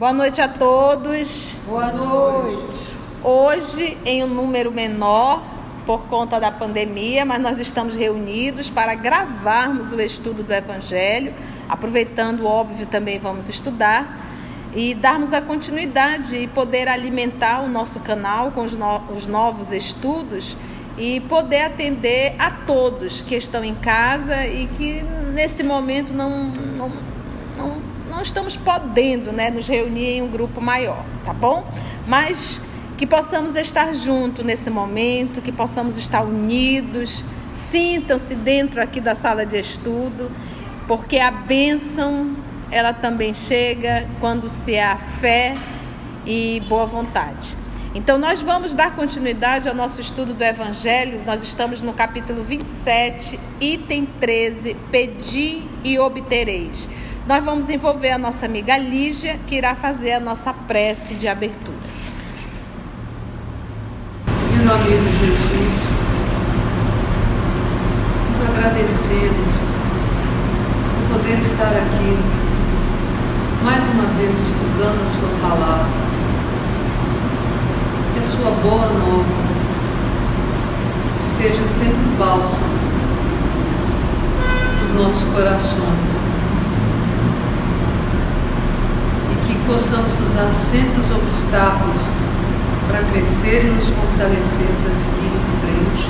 Boa noite a todos. Boa noite. Hoje em um número menor por conta da pandemia, mas nós estamos reunidos para gravarmos o estudo do Evangelho. Aproveitando, óbvio, também vamos estudar e darmos a continuidade e poder alimentar o nosso canal com os novos estudos e poder atender a todos que estão em casa e que nesse momento não estamos podendo, nos reunir em um grupo maior, tá bom? Mas que possamos estar juntos nesse momento, que possamos estar unidos, sintam-se dentro aqui da sala de estudo, porque a bênção, ela também chega quando se há fé e boa vontade. Então nós vamos dar continuidade ao nosso estudo do Evangelho. Nós estamos no capítulo 27, item 13, pedi e obtereis. Nós vamos envolver a nossa amiga Lígia, que irá fazer a nossa prece de abertura. Em nome de Jesus, nos agradecemos por poder estar aqui, mais uma vez estudando a sua palavra, que a sua boa nova seja sempre um bálsamo nos nossos corações. Possamos usar sempre os obstáculos para crescer e nos fortalecer, para seguir em frente,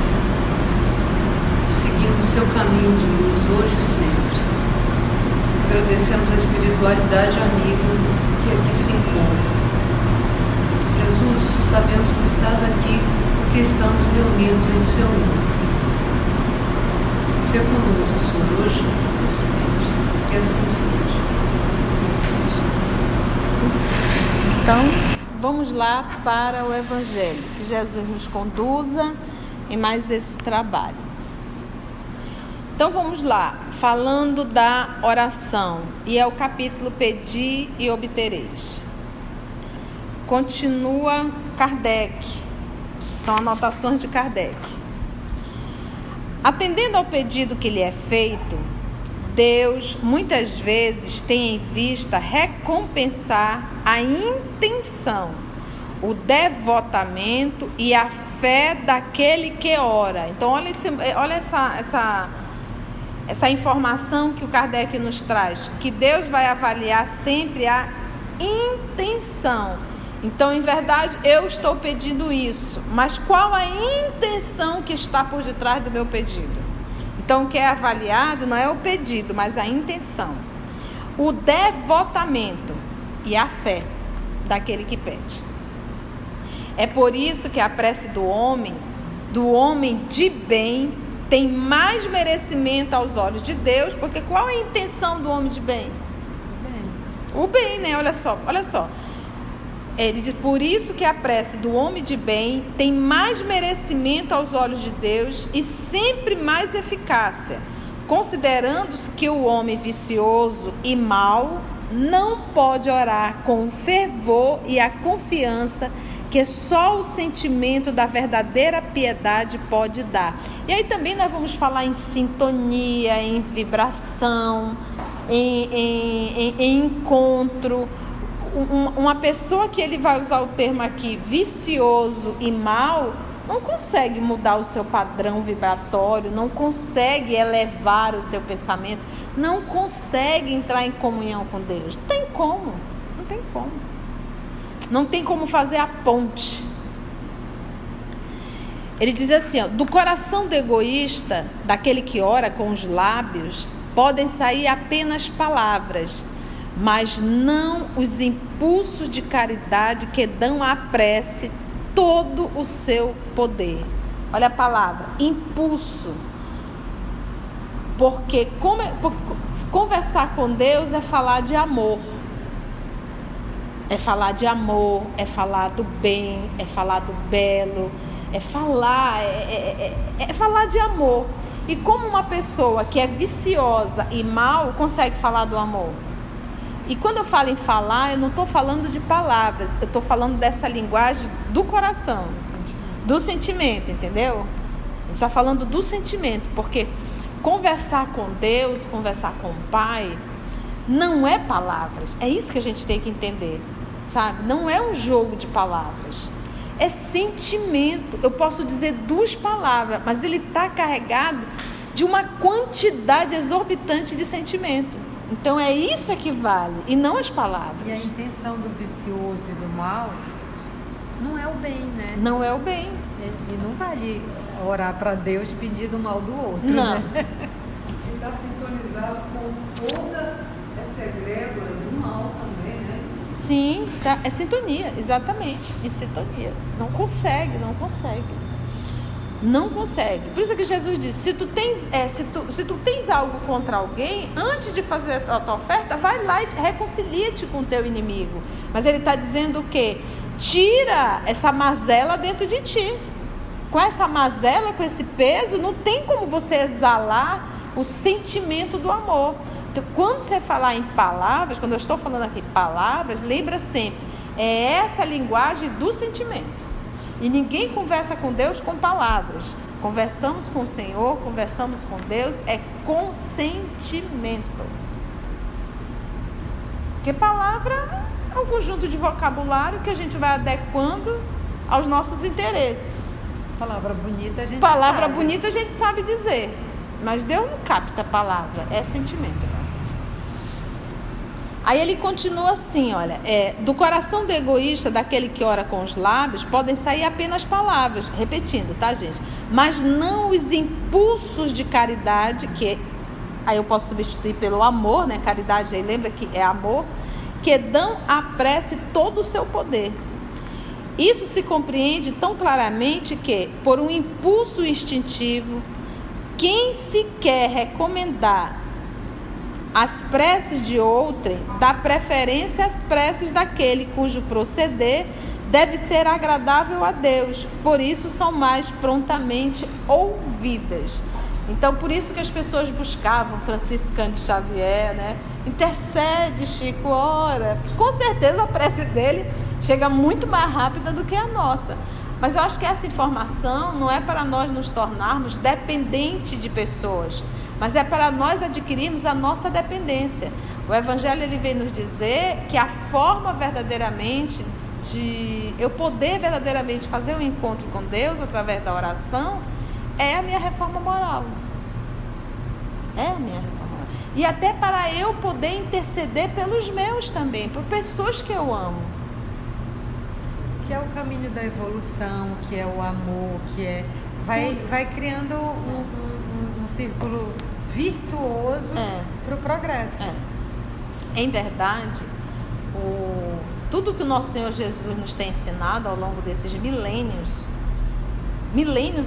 seguindo o seu caminho de luz hoje e sempre. Agradecemos a espiritualidade amiga que aqui se encontra. Jesus, sabemos que estás aqui porque estamos reunidos em seu nome. Seja conosco, Senhor, hoje e sempre. Que assim seja. Então, vamos lá para o Evangelho, que Jesus nos conduza em mais esse trabalho. Então, vamos lá, falando da oração, e é o capítulo Pedi e Obtereis. Continua Kardec, são anotações de Kardec. Atendendo ao pedido que lhe é feito, Deus muitas vezes tem em vista recompensar a intenção, o devotamento e a fé daquele que ora. Então olha essa informação que o Kardec nos traz, que Deus vai avaliar sempre a intenção. Então, em verdade, eu estou pedindo isso, mas qual a intenção que está por detrás do meu pedido? Então, o que é avaliado não é o pedido, mas a intenção, o devotamento e a fé daquele que pede. É por isso que a prece do homem de bem, tem mais merecimento aos olhos de Deus, porque qual é a intenção do homem de bem? O bem, né? Olha só. Ele diz, por isso que a prece do homem de bem tem mais merecimento aos olhos de Deus e sempre mais eficácia, considerando-se que o homem vicioso e mau não pode orar com o fervor e a confiança que só o sentimento da verdadeira piedade pode dar. E aí também nós vamos falar em sintonia, em vibração, em encontro. Uma pessoa que ele vai usar o termo aqui, vicioso e mau, não consegue mudar o seu padrão vibratório, não consegue elevar o seu pensamento, não consegue entrar em comunhão com Deus. Não tem como. Não tem como fazer a ponte. Ele diz assim, do coração do egoísta, daquele que ora com os lábios, podem sair apenas palavras, mas não os impulsos de caridade que dão à prece todo o seu poder. Olha a palavra, impulso. Porque conversar com Deus é falar de amor. É falar de amor, é falar do bem, é falar do belo, é falar de amor. E como uma pessoa que é viciosa e mal consegue falar do amor? E quando eu falo em falar, eu não estou falando de palavras, eu estou falando dessa linguagem do coração, do sentimento, entendeu? A gente está falando do sentimento, porque conversar com Deus, conversar com o Pai, não é palavras. É isso que a gente tem que entender. sabe? Não é um jogo de palavras. É sentimento. Eu posso dizer 2 palavras, mas ele está carregado de uma quantidade exorbitante de sentimento. Então é isso que vale, e não as palavras. E a intenção do vicioso e do mal não é o bem, né? Não é o bem. E não vale orar para Deus pedindo o mal do outro. Não. Né? Ele está sintonizado com toda essa egrégora do mal também, né? Sim, tá, é sintonia, exatamente, em sintonia. Não consegue. Não consegue. Por isso que Jesus disse, se tu tens algo contra alguém, antes de fazer a tua oferta, vai lá e reconcilia-te com o teu inimigo. Mas ele está dizendo o quê? Tira essa mazela dentro de ti. Com essa mazela, com esse peso, não tem como você exalar o sentimento do amor. Então, quando você falar em palavras, quando eu estou falando aqui palavras, lembra sempre, é essa linguagem do sentimento. E ninguém conversa com Deus com palavras. Conversamos com o Senhor, conversamos com Deus, é com sentimento. Porque palavra é um conjunto de vocabulário que a gente vai adequando aos nossos interesses. Palavra bonita a gente Palavra sabe. bonita a gente sabe dizer, mas Deus não capta a palavra, é sentimento. Aí ele continua assim, olha, do coração do egoísta, daquele que ora com os lábios, podem sair apenas palavras, repetindo, tá, gente? Mas não os impulsos de caridade, que aí eu posso substituir pelo amor, né? Caridade aí, lembra que é amor, que dão à prece todo o seu poder. Isso se compreende tão claramente que, por um impulso instintivo, quem se quer recomendar as preces de outrem dá preferência às preces daquele cujo proceder deve ser agradável a Deus, por isso são mais prontamente ouvidas. Então, por isso que as pessoas buscavam Francisco Cândido Xavier, né? Intercede, Chico, ora. Com certeza a prece dele chega muito mais rápida do que a nossa. Mas eu acho que essa informação não é para nós nos tornarmos dependentes de pessoas, mas é para nós adquirirmos a nossa dependência. O Evangelho ele vem nos dizer que a forma verdadeiramente de eu poder verdadeiramente fazer um encontro com Deus através da oração é a minha reforma moral. É a minha reforma moral. E até para eu poder interceder pelos meus também, por pessoas que eu amo. Que é o caminho da evolução, que é o amor, que é... Vai criando um círculo virtuoso para o progresso. Em verdade, tudo que o nosso Senhor Jesus nos tem ensinado ao longo desses milênios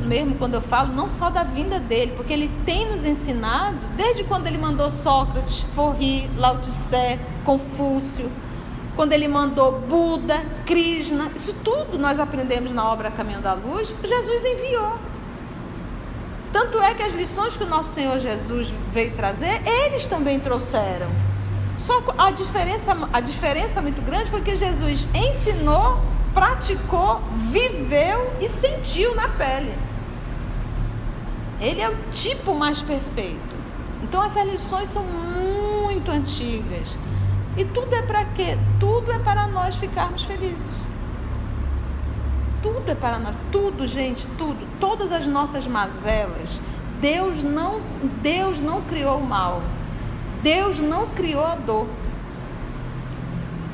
mesmo, quando eu falo, não só da vinda dele, porque ele tem nos ensinado, desde quando ele mandou Sócrates, Forri, Lao Tse, Confúcio, quando ele mandou Buda, Krishna, isso tudo nós aprendemos na obra Caminho da Luz, Jesus enviou. Tanto é que as lições que o nosso Senhor Jesus veio trazer, eles também trouxeram. Só a diferença muito grande foi que Jesus ensinou, praticou, viveu e sentiu na pele. Ele é o tipo mais perfeito. Então essas lições são muito antigas. E tudo é para quê? Tudo é para nós ficarmos felizes. Tudo é para nós. Tudo, gente, tudo. Todas as nossas mazelas. Deus não criou o mal. Deus não criou a dor.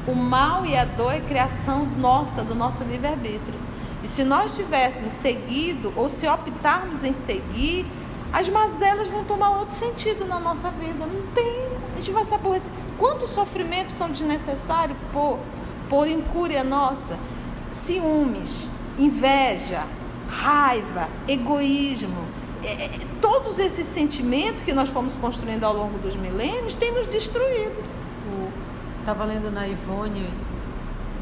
O mal e a dor é criação nossa, do nosso livre-arbítrio. E se nós tivéssemos seguido, ou se optarmos em seguir, as mazelas vão tomar outro sentido na nossa vida. Não tem, a gente vai se aborrecer. Quantos sofrimentos são desnecessários por incúria nossa? Ciúmes, inveja, raiva, egoísmo. Todos esses sentimentos que nós fomos construindo ao longo dos milênios têm nos destruído. Estava lendo na Ivone,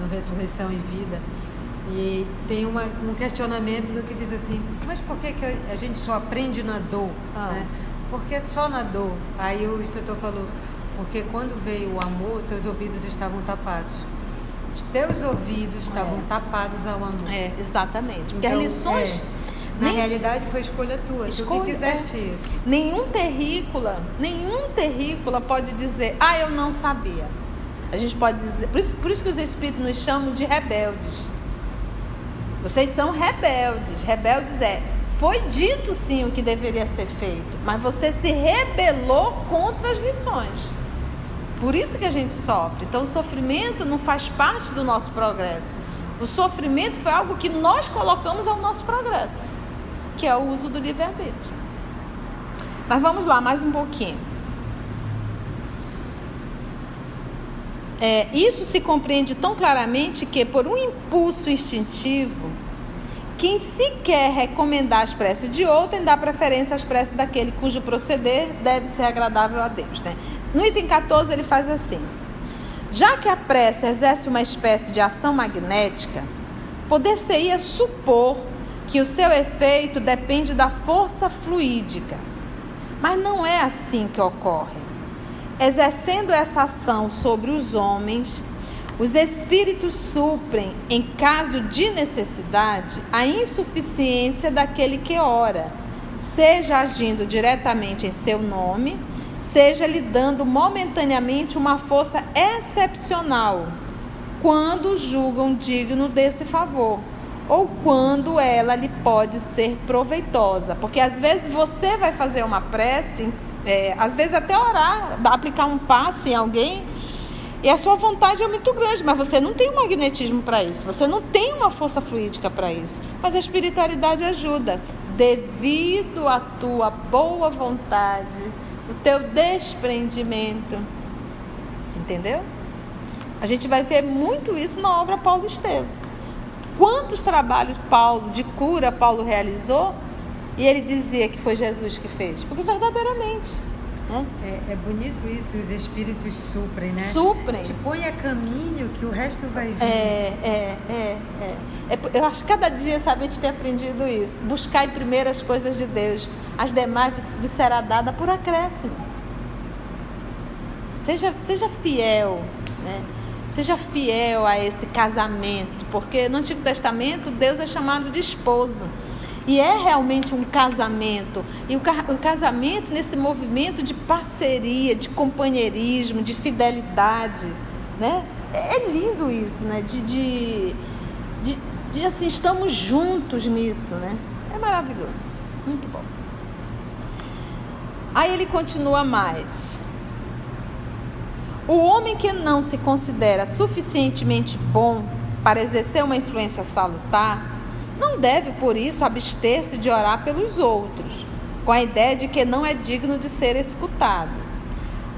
no Ressurreição e Vida, e tem um questionamento do que diz assim, mas por que a gente só aprende na dor? Né? Porque só na dor. Aí o instrutor falou, porque quando veio o amor, teus ouvidos estavam tapados. Os teus ouvidos estavam tapados ao amor. Exatamente. Porque então, as lições... Na realidade foi escolha tua, tu que quiseste isso. Nenhum terrícola pode dizer, eu não sabia. A gente pode dizer, por isso que os Espíritos nos chamam de rebeldes. Vocês são rebeldes. Rebeldes foi dito sim o que deveria ser feito, mas você se rebelou contra as lições. Por isso que a gente sofre. Então o sofrimento não faz parte do nosso progresso. O sofrimento foi algo que nós colocamos ao nosso progresso, que é o uso do livre-arbítrio. Mas vamos lá, mais um pouquinho. Isso se compreende tão claramente que, por um impulso instintivo, quem se quer recomendar as preces de outrem dá preferência às preces daquele cujo proceder deve ser agradável a Deus, né? No item 14 ele faz assim: já que a prece exerce uma espécie de ação magnética, poder-se-ia supor que o seu efeito depende da força fluídica. Mas não é assim que ocorre. Exercendo essa ação sobre os homens, os espíritos suprem, em caso de necessidade, a insuficiência daquele que ora, seja agindo diretamente em seu nome, seja lhe dando momentaneamente uma força excepcional, quando julgam digno desse favor, ou quando ela lhe pode ser proveitosa. Porque às vezes você vai fazer uma prece, às vezes até orar, aplicar um passe em alguém, e a sua vontade é muito grande, mas você não tem um magnetismo para isso, você não tem uma força fluídica para isso. Mas a espiritualidade ajuda, devido à tua boa vontade, o teu desprendimento. Entendeu? A gente vai ver muito isso na obra Paulo Estevam. Quantos trabalhos de cura Paulo realizou, e ele dizia que foi Jesus que fez? Porque verdadeiramente, né? É bonito isso, os espíritos suprem, né? Suprem. Te põe a caminho que o resto vai vir. Eu acho que cada dia, sabe, a gente tem aprendido isso. Buscai primeiro as coisas de Deus, as demais vos será dada por acréscimo. Seja fiel, né? Seja fiel a esse casamento, porque no Antigo Testamento Deus é chamado de esposo. E é realmente um casamento. E o casamento nesse movimento de parceria, de companheirismo, de fidelidade, né? É lindo isso, né? De assim, estamos juntos nisso, né? É maravilhoso. Muito bom. Aí ele continua mais. O homem que não se considera suficientemente bom para exercer uma influência salutar, não deve, por isso, abster-se de orar pelos outros, com a ideia de que não é digno de ser escutado.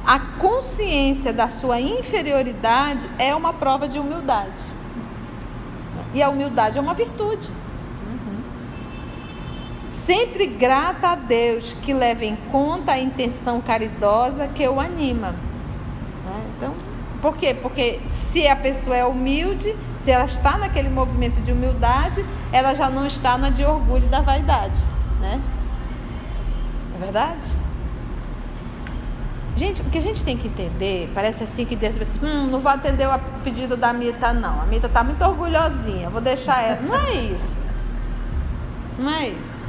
A consciência da sua inferioridade é uma prova de humildade. E a humildade é uma virtude. Sempre grata a Deus, que leva em conta a intenção caridosa que o anima. Então, por quê? Porque se a pessoa é humilde, se ela está naquele movimento de humildade, ela já não está na de orgulho da vaidade, né? É verdade? Gente, o que a gente tem que entender, parece assim que Deus vai assim, não vou atender o pedido da Mita, não. A Mita está muito orgulhosinha, vou deixar ela. Não é isso. Não é isso.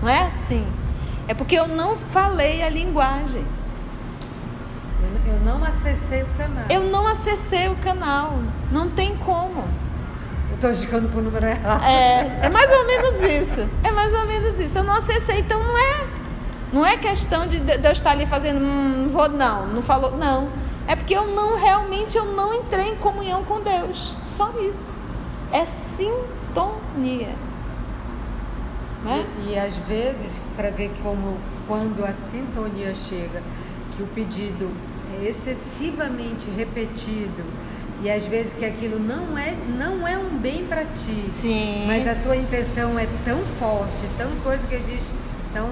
Não é assim. É porque eu não falei a linguagem. Eu não acessei o canal. Eu não acessei o canal. Não tem como. Eu estou indicando para o número errado. É mais ou menos isso. É mais ou menos isso. Eu não acessei. Então não é questão de eu estar ali fazendo, não falou, não. É porque eu não entrei em comunhão com Deus. Só isso. É sintonia. Né? E às vezes, para ver quando a sintonia chega, que o pedido é excessivamente repetido, e às vezes que aquilo não é um bem para ti. Sim. Mas a tua intenção é tão forte, tão coisa que diz, então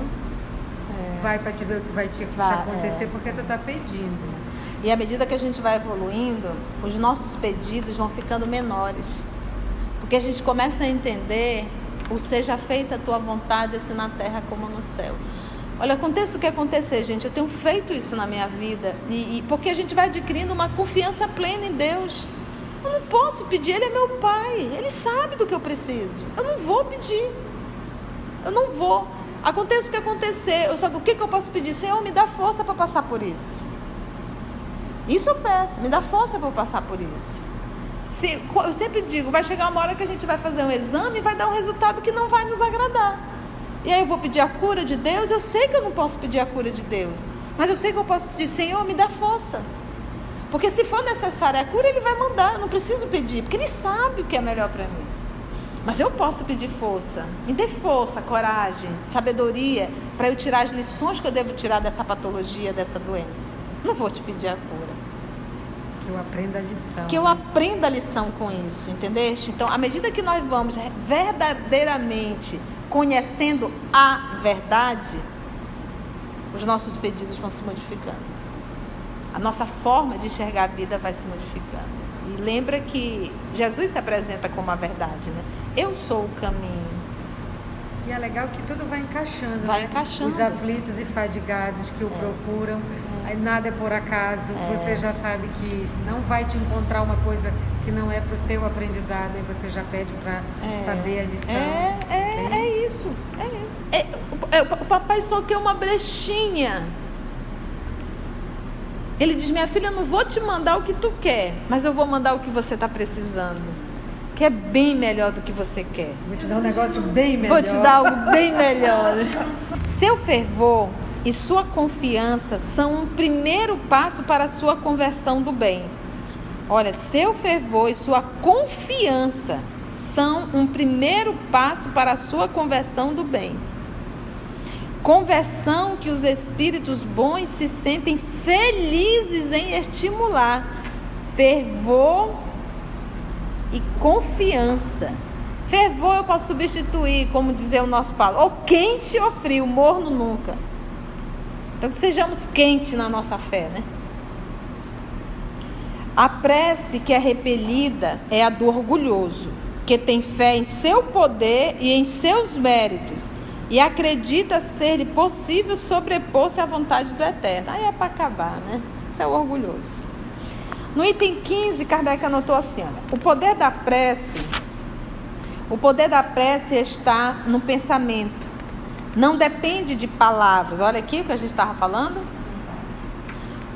vai para te ver o que vai te acontecer, porque tu está pedindo. E à medida que a gente vai evoluindo, os nossos pedidos vão ficando menores, porque a gente começa a entender o seja feita a tua vontade, assim na terra como no céu. Olha, aconteça o que acontecer, gente, eu tenho feito isso na minha vida, e porque a gente vai adquirindo uma confiança plena em Deus. Eu não posso pedir, Ele é meu Pai, Ele sabe do que eu preciso. Eu não vou pedir, eu não vou. Aconteça o que acontecer, o que eu posso pedir? Senhor, me dá força para passar por isso. Isso eu peço, me dá força para eu passar por isso. Eu sempre digo, vai chegar uma hora que a gente vai fazer um exame e vai dar um resultado que não vai nos agradar. E aí eu vou pedir a cura de Deus. Eu sei que eu não posso pedir a cura de Deus, mas eu sei que eu posso dizer, Senhor, me dá força. Porque se for necessária a cura, Ele vai mandar. Eu não preciso pedir, porque Ele sabe o que é melhor para mim. Mas eu posso pedir força. Me dê força, coragem, sabedoria, para eu tirar as lições que eu devo tirar dessa patologia, dessa doença. Não vou te pedir a cura. Que eu aprenda a lição. Que eu aprenda a lição com isso, entendeste? Então, à medida que nós vamos verdadeiramente conhecendo a verdade, os nossos pedidos vão se modificando. A nossa forma de enxergar a vida vai se modificando. E lembra que Jesus se apresenta como a verdade, né? Eu sou o caminho. E é legal que tudo vai encaixando, vai né? encaixando. Os aflitos e fadigados que o procuram, aí nada é por acaso. Você já sabe que não vai te encontrar uma coisa que não é para o teu aprendizado, e você já pede para saber a lição. É isso. O papai só quer uma brechinha. Ele diz, minha filha, eu não vou te mandar o que tu quer, mas eu vou mandar o que você está precisando, que é bem melhor do que você quer. Vou te dar um negócio bem melhor. Vou te dar algo bem melhor. Seu fervor e sua confiança são um primeiro passo para a sua conversão do bem. Olha, seu fervor e sua confiança são um primeiro passo para a sua conversão do bem. Conversão que os espíritos bons se sentem felizes em estimular. Fervor e confiança. Fervor eu posso substituir, como dizia o nosso Paulo, ou quente ou frio, morno nunca. Então que sejamos quentes na nossa fé, né? A prece que é repelida é a do orgulhoso, que tem fé em seu poder e em seus méritos, e acredita ser-lhe possível sobrepor-se à vontade do Eterno. Aí é para acabar, né? Isso é o orgulhoso. No item 15, Kardec anotou assim, olha, o poder da prece está no pensamento. Não depende de palavras. Olha aqui o que a gente estava falando.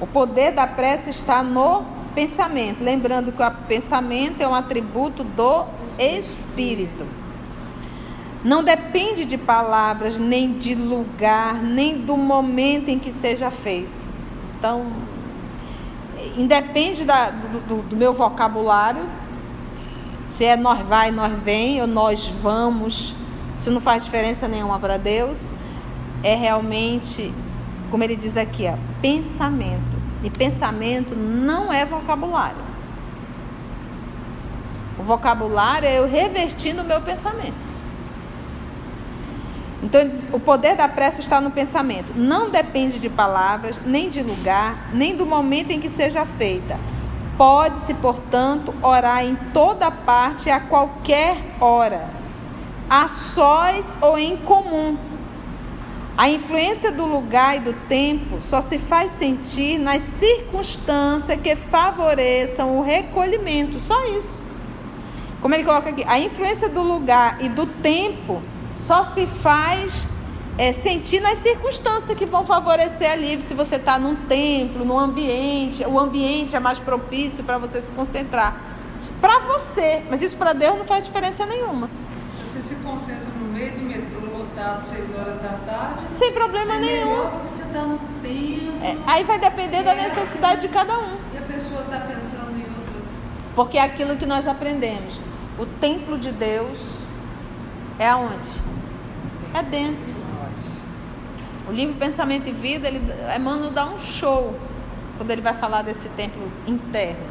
O poder da prece está no pensamento. Lembrando que o pensamento é um atributo do Espírito. Não depende de palavras, nem de lugar, nem do momento em que seja feito. Então, independe do meu vocabulário, se é nós vai, nós vem, ou nós vamos, isso não faz diferença nenhuma para Deus. É realmente, como ele diz aqui, pensamento. E pensamento não é vocabulário. O vocabulário é eu revestir no meu pensamento. Então ele diz, o poder da prece está no pensamento. Não depende de palavras, nem de lugar, nem do momento em que seja feita. Pode-se, portanto, orar em toda parte, a qualquer hora, a sós ou em comum. A influência do lugar e do tempo só se faz sentir nas circunstâncias que favoreçam o recolhimento. Só isso. Como ele coloca aqui, a influência do lugar e do tempo só se faz sentir nas circunstâncias que vão favorecer ali. Se você está num templo, num ambiente, o ambiente é mais propício para você se concentrar. Para você, mas isso para Deus não faz diferença nenhuma. Você se concentra no meio do metrô lotado 6 horas da tarde. Sem problema nenhum. Melhor do que você está no templo. Aí vai depender da necessidade de cada um. E a pessoa está pensando em outras. Porque é aquilo que nós aprendemos. O templo de Deus é aonde? É dentro de nós. O livro Pensamento e Vida, Emmanuel dá um show quando ele vai falar desse templo interno,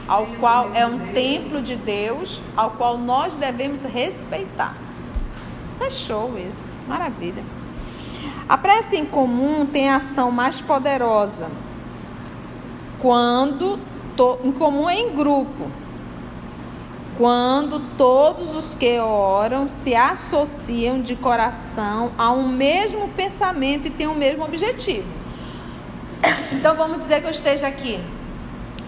ao qual é um templo de Deus, ao qual nós devemos respeitar. Isso é show, isso. Maravilha. A prece em comum tem ação mais poderosa quando em comum é em grupo. Quando todos os que oram se associam de coração a um mesmo pensamento e têm o mesmo objetivo. Então vamos dizer que eu esteja aqui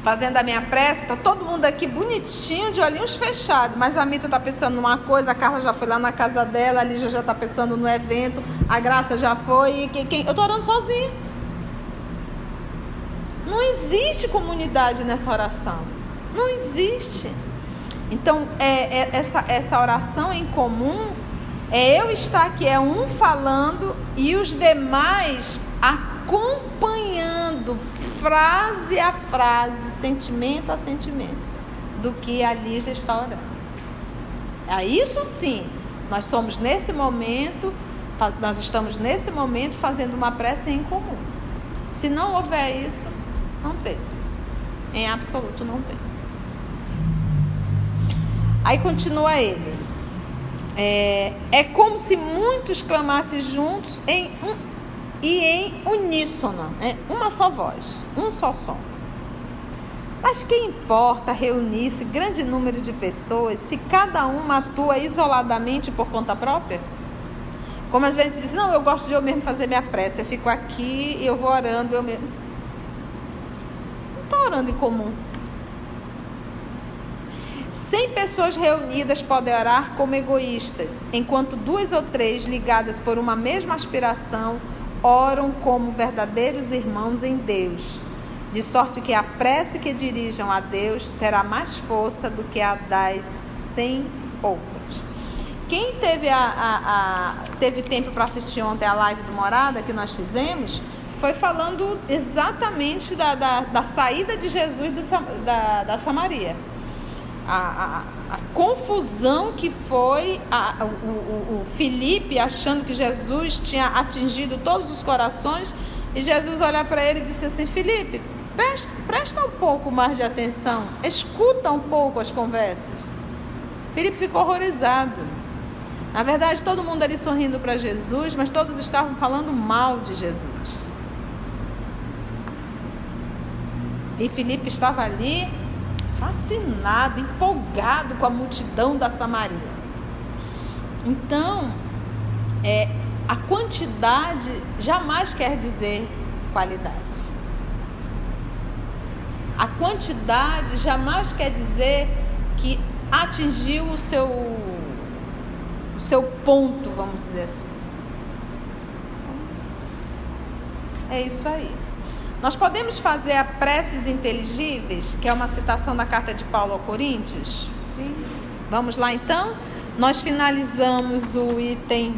fazendo a minha prece, está todo mundo aqui bonitinho, de olhinhos fechados, mas a Mita está pensando numa coisa, a Carla já foi lá na casa dela, a Lígia já está pensando no evento, a Graça já foi, eu estou orando sozinha. Não existe comunidade nessa oração. Não existe. Então, essa oração em comum é eu estar aqui, é um falando e os demais acompanhando frase a frase, sentimento a sentimento, do que a Lígia está orando. Isso sim, nós estamos nesse momento fazendo uma prece em comum. Se não houver isso, não teve. Em absoluto não tem. Aí continua ele. É como se muitos clamassem juntos em uníssono, uma só voz, um só som. Mas que importa reunir-se grande número de pessoas se cada uma atua isoladamente por conta própria? Como às vezes diz, não, eu gosto de eu mesmo fazer minha prece, eu fico aqui e eu vou orando eu mesmo. Não estou orando em comum. 100 pessoas reunidas podem orar como egoístas, enquanto 2 ou 3 ligadas por uma mesma aspiração oram como verdadeiros irmãos em Deus, de sorte que a prece que dirijam a Deus terá mais força do que a das 100 outras. Quem teve tempo para assistir ontem a live do Morada que nós fizemos, foi falando exatamente da saída de Jesus da Samaria. A confusão que foi o Filipe achando que Jesus tinha atingido todos os corações, e Jesus olha para ele e disse assim: Filipe, presta um pouco mais de atenção, escuta um pouco as conversas. Filipe ficou horrorizado. Na verdade, todo mundo ali sorrindo para Jesus, mas todos estavam falando mal de Jesus. E Filipe estava ali fascinado, empolgado com a multidão da Samaria. Então, a quantidade jamais quer dizer qualidade. A quantidade jamais quer dizer que atingiu o seu ponto, vamos dizer assim. É isso aí. Nós podemos fazer a preces inteligíveis, que é uma citação da carta de Paulo aos Coríntios? Sim. Vamos lá então? Nós finalizamos o item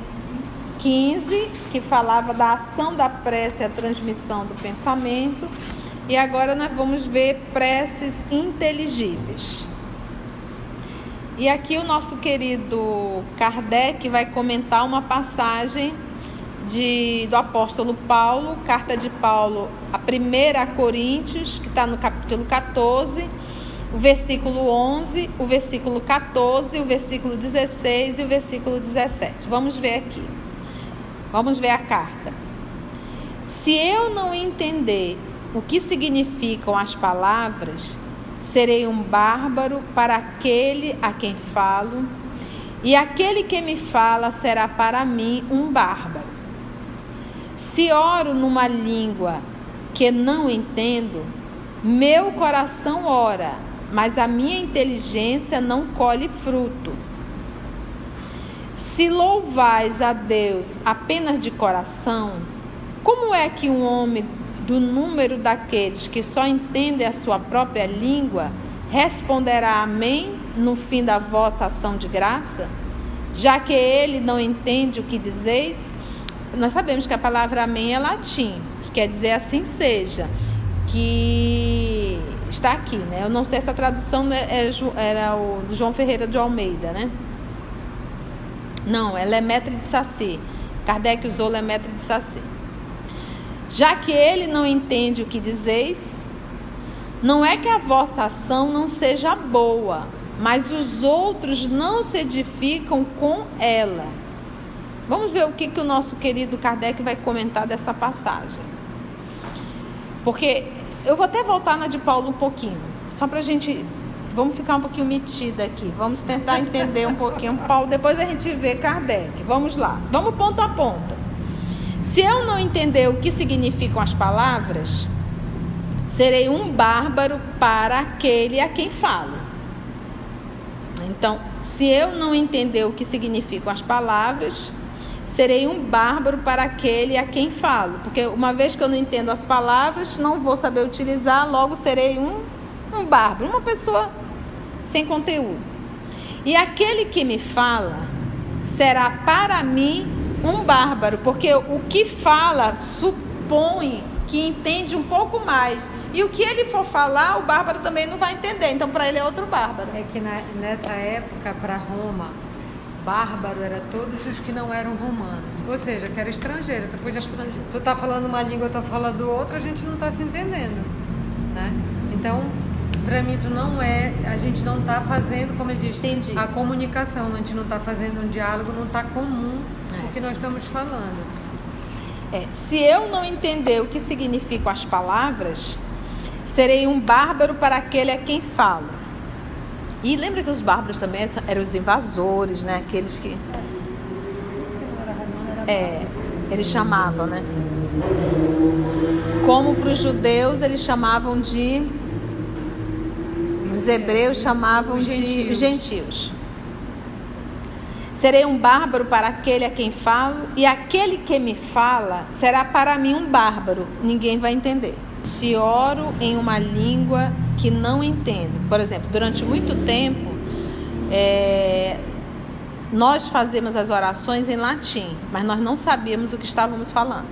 15, que falava da ação da prece e a transmissão do pensamento. E agora nós vamos ver preces inteligíveis. E aqui o nosso querido Kardec vai comentar uma passagem do apóstolo Paulo, carta de Paulo, a 1 Coríntios, que está no capítulo 14, o versículo 11, o versículo 14, o versículo 16 e o versículo 17. Vamos ver aqui. Vamos ver a carta. Se eu não entender o que significam as palavras, serei um bárbaro para aquele a quem falo, e aquele que me fala será para mim um bárbaro. Se oro numa língua que não entendo, meu coração ora, mas a minha inteligência não colhe fruto. Se louvais a Deus apenas de coração, como é que um homem do número daqueles que só entendem a sua própria língua responderá amém no fim da vossa ação de graça? Já que ele não entende o que dizeis? Nós sabemos que a palavra amém é latim, que quer dizer assim seja, que está aqui, né? Eu não sei se a tradução era o João Ferreira de Almeida, né? Não, é Lemaitre de Sacy. Kardec usou Lemaitre de Sacy. Já que ele não entende o que dizeis, não é que a vossa ação não seja boa, mas os outros não se edificam com ela. Vamos ver o que o nosso querido Kardec vai comentar dessa passagem. Porque eu vou até voltar na de Paulo um pouquinho, só para a gente... Vamos ficar um pouquinho metida aqui. Vamos tentar entender um pouquinho Paulo, depois a gente vê Kardec. Vamos lá, vamos ponto a ponto. Se eu não entender o que significam as palavras, serei um bárbaro para aquele a quem falo. Então, se eu não entender o que significam as palavras, serei um bárbaro para aquele a quem falo. Porque uma vez que eu não entendo as palavras, não vou saber utilizar, logo serei um bárbaro, uma pessoa sem conteúdo. E aquele que me fala será para mim um bárbaro, porque o que fala supõe que entende um pouco mais. E o que ele for falar, o bárbaro também não vai entender. Então, para ele é outro bárbaro. É que nessa época, para Roma, bárbaro era todos os que não eram romanos. Ou seja, que era estrangeiro. Depois tu tá falando uma língua, eu tô falando outra, a gente não tá se entendendo, né? Então, para mim, a gente não tá fazendo, como eu disse, Entendi. A comunicação, a gente não tá fazendo um diálogo, não tá comum o que nós estamos falando. Se eu não entender o que significam as palavras, serei um bárbaro para aquele a quem falo. E lembra que os bárbaros também eram os invasores, né? Aqueles que... eles chamavam, né? Como para os judeus, eles chamavam de... Os hebreus chamavam de gentios. Serei um bárbaro para aquele a quem falo, e aquele que me fala será para mim um bárbaro. Ninguém vai entender. Se oro em uma língua que não entendo. Por exemplo, durante muito tempo, nós fazíamos as orações em latim, mas nós não sabíamos o que estávamos falando.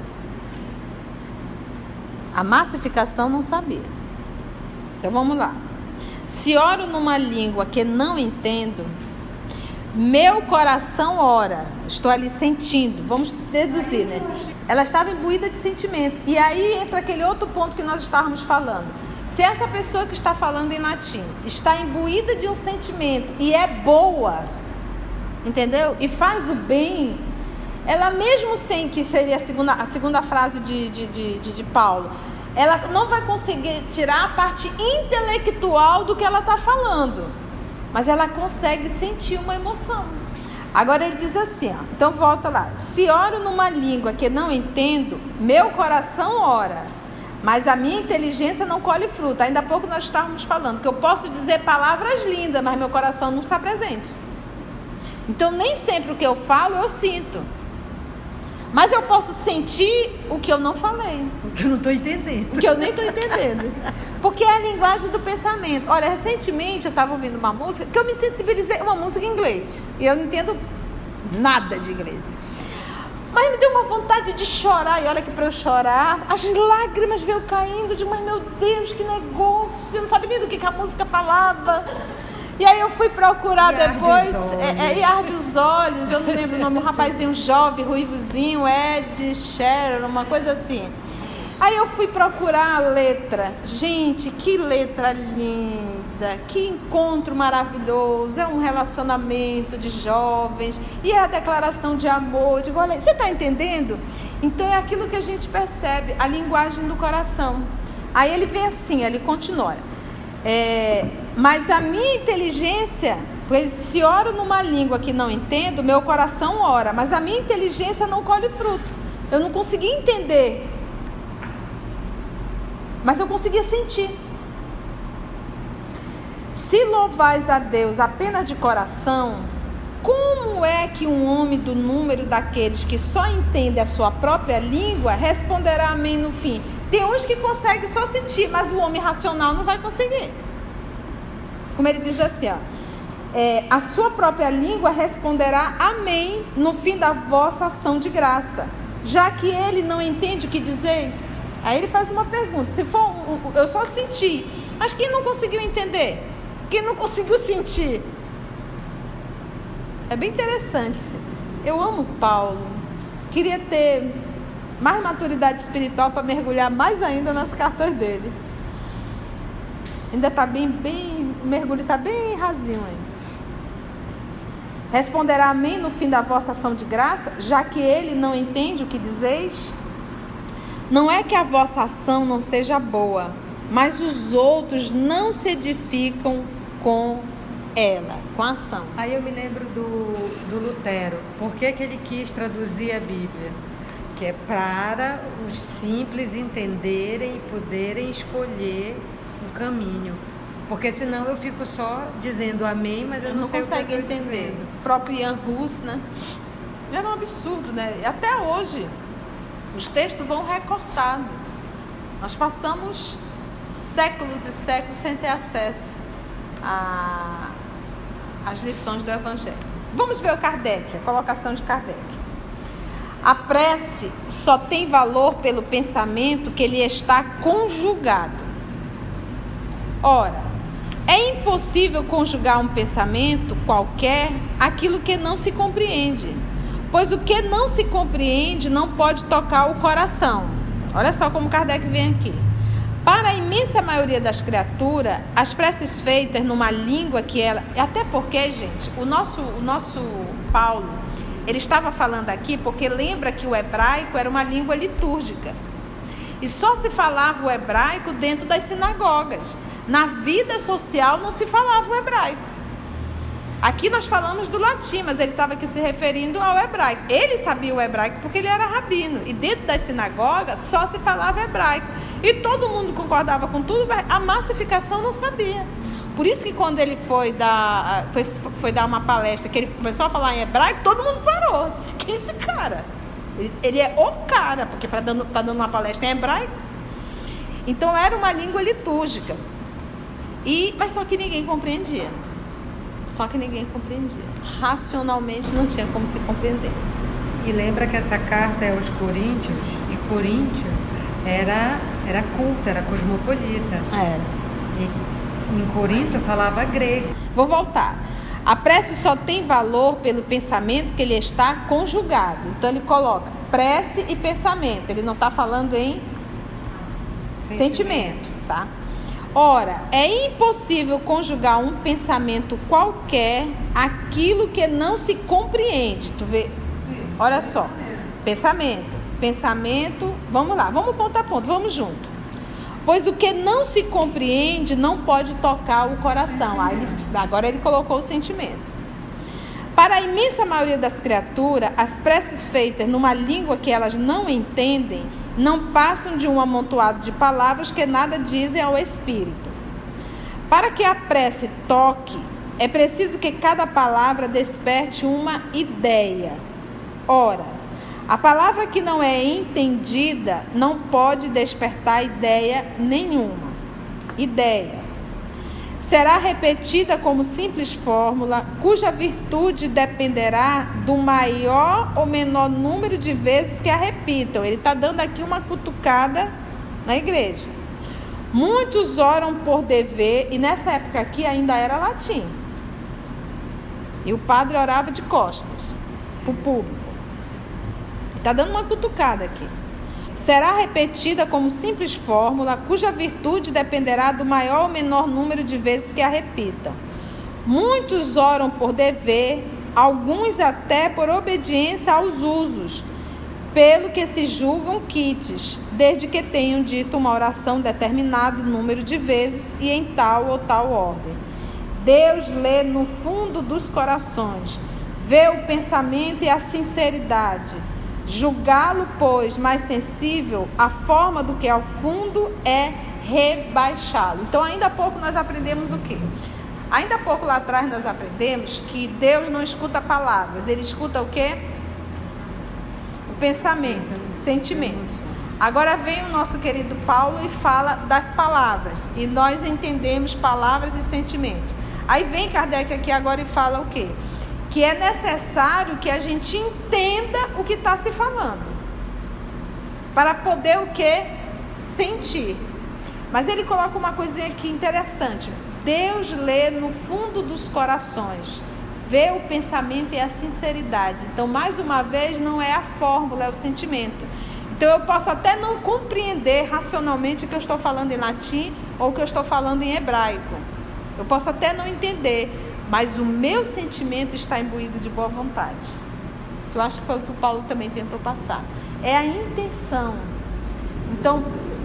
A massificação não sabia. Então vamos lá. Se oro numa língua que não entendo, meu coração ora. Estou ali sentindo. Vamos deduzir, né? Ela estava imbuída de sentimento. E aí entra aquele outro ponto que nós estávamos falando. Se essa pessoa que está falando em latim está imbuída de um sentimento e é boa, entendeu? E faz o bem, ela mesmo sem, que seria a segunda frase de Paulo, ela não vai conseguir tirar a parte intelectual do que ela está falando, mas ela consegue sentir uma emoção. Agora ele diz assim, ó, então volta lá. Se oro numa língua que não entendo, meu coração ora, mas a minha inteligência não colhe fruta. Ainda há pouco nós estávamos falando que eu posso dizer palavras lindas, mas meu coração não está presente. Então nem sempre o que eu falo eu sinto, mas eu posso sentir o que eu não falei. O que eu não estou entendendo. O que eu nem estou entendendo. Porque é a linguagem do pensamento. Olha, recentemente eu estava ouvindo uma música que eu me sensibilizei, uma música em inglês. E eu não entendo nada de inglês. Mas me deu uma vontade de chorar. E olha que para eu chorar, as lágrimas veio caindo. Eu digo, mas meu Deus, que negócio. Eu não sabia nem do que a música falava. E aí eu fui procurar depois, e arde os olhos, eu não lembro o nome, um rapazinho jovem, ruivozinho, Ed Sheeran, uma coisa assim. Aí eu fui procurar a letra. Gente, que letra linda, que encontro maravilhoso, é um relacionamento de jovens, e é a declaração de amor. Eu digo, olha, você está entendendo? Então é aquilo que a gente percebe, a linguagem do coração. Aí ele vem assim, ele continua. Mas a minha inteligência, pois se oro numa língua que não entendo, meu coração ora, mas a minha inteligência não colhe fruto. Eu não consegui entender, mas eu conseguia sentir. Se louvais a Deus apenas de coração, como é que um homem do número daqueles que só entende a sua própria língua responderá amém no fim? Tem uns que conseguem só sentir, mas o homem racional não vai conseguir. Como ele diz assim, ó, a sua própria língua responderá amém no fim da vossa ação de graça, já que ele não entende o que dizeis. Aí ele faz uma pergunta, se for eu só senti, mas quem não conseguiu entender? Quem não conseguiu sentir? É bem interessante. Eu amo Paulo, queria ter mais maturidade espiritual para mergulhar mais ainda nas cartas dele. Ainda está o mergulho está bem rasinho aí. Responderá amém no fim da vossa ação de graça, já que ele não entende o que dizeis? Não é que a vossa ação não seja boa, mas os outros não se edificam com ela, com a ação. Aí eu me lembro do Lutero. Por que ele quis traduzir a Bíblia? Que é para os simples entenderem e poderem escolher o caminho. Porque senão eu fico só dizendo amém, mas eu não sei o que eu estou entender. dizendo. O próprio Ian Hus, né? Era um absurdo, né? E até hoje, os textos vão recortados. Nós passamos séculos e séculos sem ter acesso às lições do Evangelho. Vamos ver o Kardec, a colocação de Kardec. A prece só tem valor pelo pensamento que lhe está conjugado. Ora, é impossível conjugar um pensamento qualquer aquilo que não se compreende, pois o que não se compreende não pode tocar o coração. Olha só como Kardec vem aqui. Para a imensa maioria das criaturas, as preces feitas numa língua que ela... Até porque, gente, o nosso Paulo, ele estava falando aqui porque lembra que o hebraico era uma língua litúrgica. E só se falava o hebraico dentro das sinagogas. Na vida social não se falava o hebraico. Aqui nós falamos do latim, mas ele estava aqui se referindo ao hebraico. Ele sabia o hebraico porque ele era rabino. E dentro das sinagogas só se falava hebraico. E todo mundo concordava com tudo, mas a massificação não sabia. Por isso que quando ele foi dar uma palestra, que ele começou a falar em hebraico, todo mundo parou. Disse, quem é esse cara? Ele é o cara, porque tá dando uma palestra em hebraico. Então era uma língua litúrgica. Mas só que ninguém compreendia. Racionalmente não tinha como se compreender. E lembra que essa carta é aos Coríntios, e Coríntio era culto, era cosmopolita. Era. E em Corinto falava grego. Vou voltar. A prece só tem valor pelo pensamento que ele está conjugado. Então ele coloca prece e pensamento. Ele não está falando em sentimento, tá? Ora, é impossível conjugar um pensamento qualquer aquilo que não se compreende. Tu vê? Olha só. Pensamento, vamos lá, vamos ponto a ponto, vamos junto. Pois o que não se compreende não pode tocar o coração. Agora ele colocou o sentimento. Para a imensa maioria das criaturas, as preces feitas numa língua que elas não entendem não passam de um amontoado de palavras que nada dizem ao espírito. Para que a prece toque, é preciso que cada palavra desperte uma ideia. Ora, a palavra que não é entendida não pode despertar ideia nenhuma. Ideia será repetida como simples fórmula, cuja virtude dependerá do maior ou menor número de vezes que a repitam. Ele está dando aqui uma cutucada na igreja. Muitos oram por dever, e nessa época aqui ainda era latim. E o padre orava de costas para o público. Está dando uma cutucada aqui. Será repetida como simples fórmula, cuja virtude dependerá do maior ou menor número de vezes que a repitam. Muitos oram por dever, alguns até por obediência aos usos, pelo que se julgam quites, desde que tenham dito uma oração determinado número de vezes e em tal ou tal ordem. Deus lê no fundo dos corações, vê o pensamento e a sinceridade. Julgá-lo, pois, mais sensível, a forma do que ao fundo é rebaixá-lo. Então, ainda há pouco nós aprendemos o quê? Ainda há pouco lá atrás nós aprendemos que Deus não escuta palavras, Ele escuta o quê? O pensamento, o sentimento. Agora vem o nosso querido Paulo e fala das palavras, e nós entendemos palavras e sentimento. Aí vem Kardec aqui agora e fala o quê? Que é necessário que a gente entenda o que está se falando, para poder o quê? Sentir. Mas ele coloca uma coisinha aqui interessante. Deus lê no fundo dos corações, vê o pensamento e a sinceridade. Então, mais uma vez, não é a fórmula, é o sentimento. Então, eu posso até não compreender racionalmente o que eu estou falando em latim ou o que eu estou falando em hebraico. Eu posso até não entender, mas o meu sentimento está imbuído de boa vontade. Eu acho que foi o que o Paulo também tentou passar. É a intenção. Então,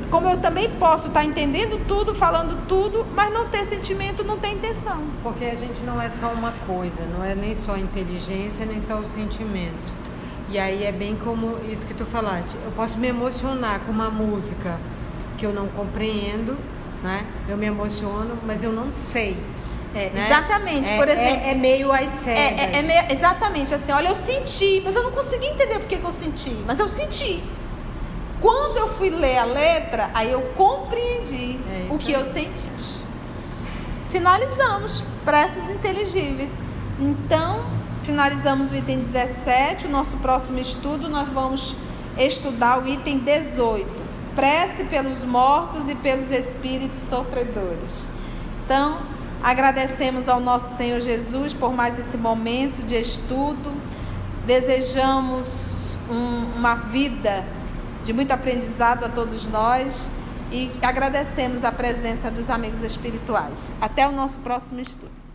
como eu também posso estar entendendo tudo, falando tudo, mas não ter sentimento, não ter intenção. Porque a gente não é só uma coisa, não é nem só a inteligência, nem só o sentimento. E aí é bem como isso que tu falaste. Eu posso me emocionar com uma música que eu não compreendo, né? Eu me emociono, mas eu não sei. Né? Exatamente, por exemplo. É meio às cegas. Exatamente, assim, olha, eu senti, mas eu não consegui entender por que eu senti, mas eu senti. Quando eu fui ler a letra, aí eu compreendi o que eu senti. Finalizamos, preces inteligíveis. Então, finalizamos o item 17. O nosso próximo estudo, nós vamos estudar o item 18. Prece pelos mortos e pelos espíritos sofredores. Então, agradecemos ao nosso Senhor Jesus por mais esse momento de estudo. Desejamos uma vida de muito aprendizado a todos nós e agradecemos a presença dos amigos espirituais. Até o nosso próximo estudo.